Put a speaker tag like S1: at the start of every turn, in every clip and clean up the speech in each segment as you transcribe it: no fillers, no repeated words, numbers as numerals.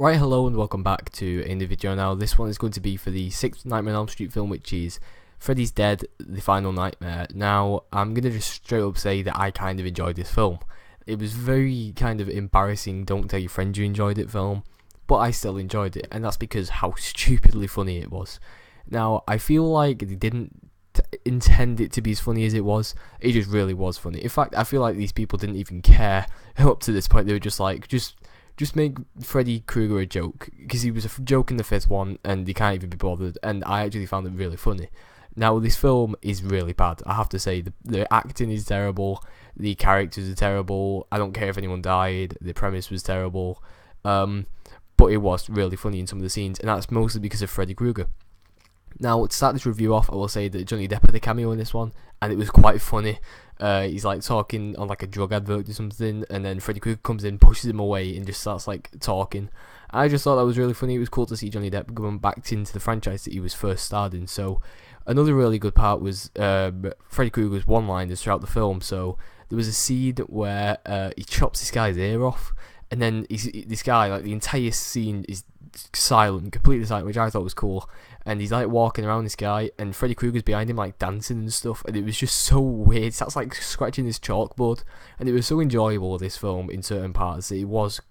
S1: Right, hello and welcome back to a new video. Now, this one is going to be for the 6th Nightmare on Elm Street film, which is Freddy's Dead, The Final Nightmare. Now, I'm going to just straight up say that I kind of enjoyed this film. It was very kind of embarrassing, don't tell your friends you enjoyed it film, but I still enjoyed it, and that's because how stupidly funny it was. Now, I feel like they didn't intend it to be as funny as it was. It just really was funny. In fact, I feel like these people didn't even care up to this point. They were just like, just make Freddy Krueger a joke, because he was a joke in the fifth one and they can't even be bothered, and I actually found it really funny. Now, this film is really bad, I have to say. The acting is terrible, the characters are terrible, I don't care if anyone died, the premise was terrible, but it was really funny in some of the scenes, and that's mostly because of Freddy Krueger. Now, to start this review off, I will say that Johnny Depp had a cameo in this one, and it was quite funny. He's like talking on like a drug advert or something, and then Freddy Krueger comes in, pushes him away, and just starts like talking. I just thought that was really funny. It was cool to see Johnny Depp going back into the franchise that he was first starred in. So, another really good part was Freddy Krueger's one-liners throughout the film. So, there was a scene where he chops this guy's ear off, and then this guy, like the entire scene is silent, completely silent, which I thought was cool. And he's like walking around this guy, and Freddy Krueger's behind him like dancing and stuff, and it was just so weird. That's like scratching his chalkboard, and it was so enjoyable, this film, in certain parts. It was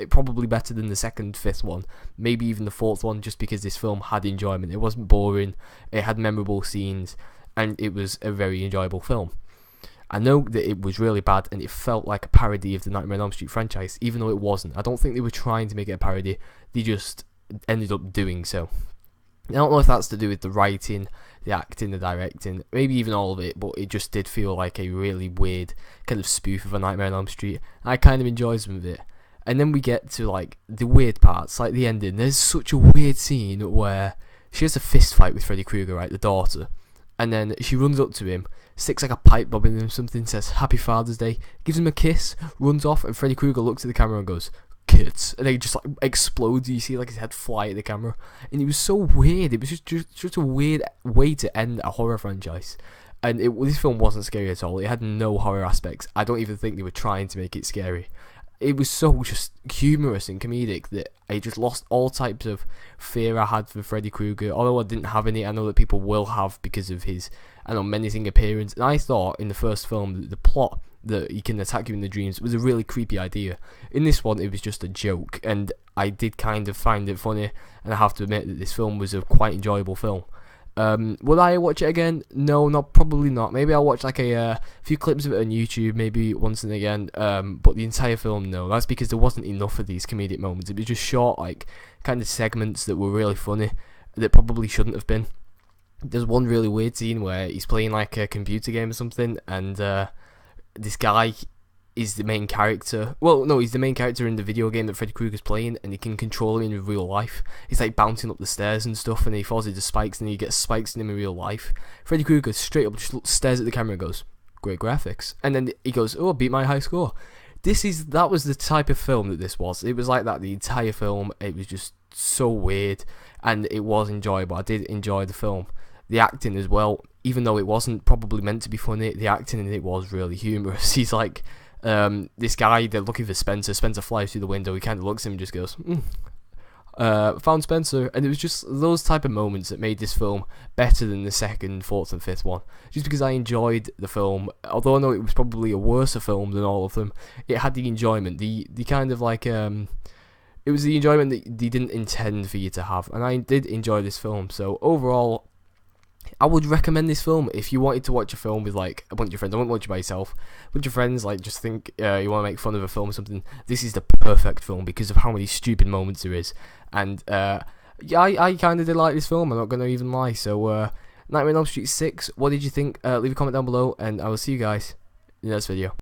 S1: probably better than the second, fifth one, maybe even the fourth one, just because this film had enjoyment. It wasn't boring, it had memorable scenes, and it was a very enjoyable film. I know that it was really bad, and it felt like a parody of the Nightmare on Elm Street franchise, even though it wasn't. I don't think they were trying to make it a parody, they just ended up doing so. I don't know if that's to do with the writing, the acting, the directing, maybe even all of it, but it just did feel like a really weird kind of spoof of a Nightmare on Elm Street. I kind of enjoyed some of it. And then we get to like the weird parts, like the ending. There's such a weird scene where she has a fist fight with Freddy Krueger, right, the daughter, and then she runs up to him, sticks like a pipe bomb in him, something, says Happy Father's Day, gives him a kiss, runs off, and Freddy Krueger looks at the camera and goes, "Kids," and then he just like explodes. You see like his head fly at the camera, and it was so weird. It was just a weird way to end a horror franchise. And this film wasn't scary at all. It had no horror aspects. I don't even think they were trying to make it scary. It was so just humorous and comedic that I just lost all types of fear I had for Freddy Krueger. Although I didn't have any, I know that people will have because of his, menacing appearance. And I thought in the first film that the plot that he can attack you in the dreams was a really creepy idea. In this one, it was just a joke, and I did kind of find it funny. And I have to admit that this film was a quite enjoyable film. Would I watch it again? No, probably not. Maybe I'll watch like a few clips of it on YouTube, maybe once and again. But the entire film, no. That's because there wasn't enough of these comedic moments. It was just short, like kind of segments that were really funny that probably shouldn't have been. There's one really weird scene where he's playing like a computer game or something, and this guy is the main character. Well, no, he's the main character in the video game that Freddy Krueger's playing, and he can control him in real life. He's like bouncing up the stairs and stuff, and he falls into spikes, and he gets spikes in him in real life. Freddy Krueger straight up just stares at the camera and goes, "Great graphics," and then he goes, "Oh, beat my high score." That was the type of film that this was. It was like that the entire film. It was just so weird, and it was enjoyable. I did enjoy the film. The acting as well, even though it wasn't probably meant to be funny, the acting in it was really humorous. He's like, this guy, they're looking for Spencer. Spencer flies through the window. He kind of looks at him and just goes, found Spencer. And it was just those type of moments that made this film better than the second, fourth, and fifth one. Just because I enjoyed the film, although I know it was probably a worse film than all of them, it had the enjoyment, the kind of like, it was the enjoyment that they didn't intend for you to have. And I did enjoy this film. So overall, I would recommend this film if you wanted to watch a film with like a bunch of friends. I wouldn't watch it by yourself. A bunch of friends, like just think you want to make fun of a film or something. This is the perfect film because of how many stupid moments there is. And yeah, I kind of did like this film. I'm not going to even lie. So Nightmare on Elm Street 6, what did you think? Leave a comment down below, and I will see you guys in the next video.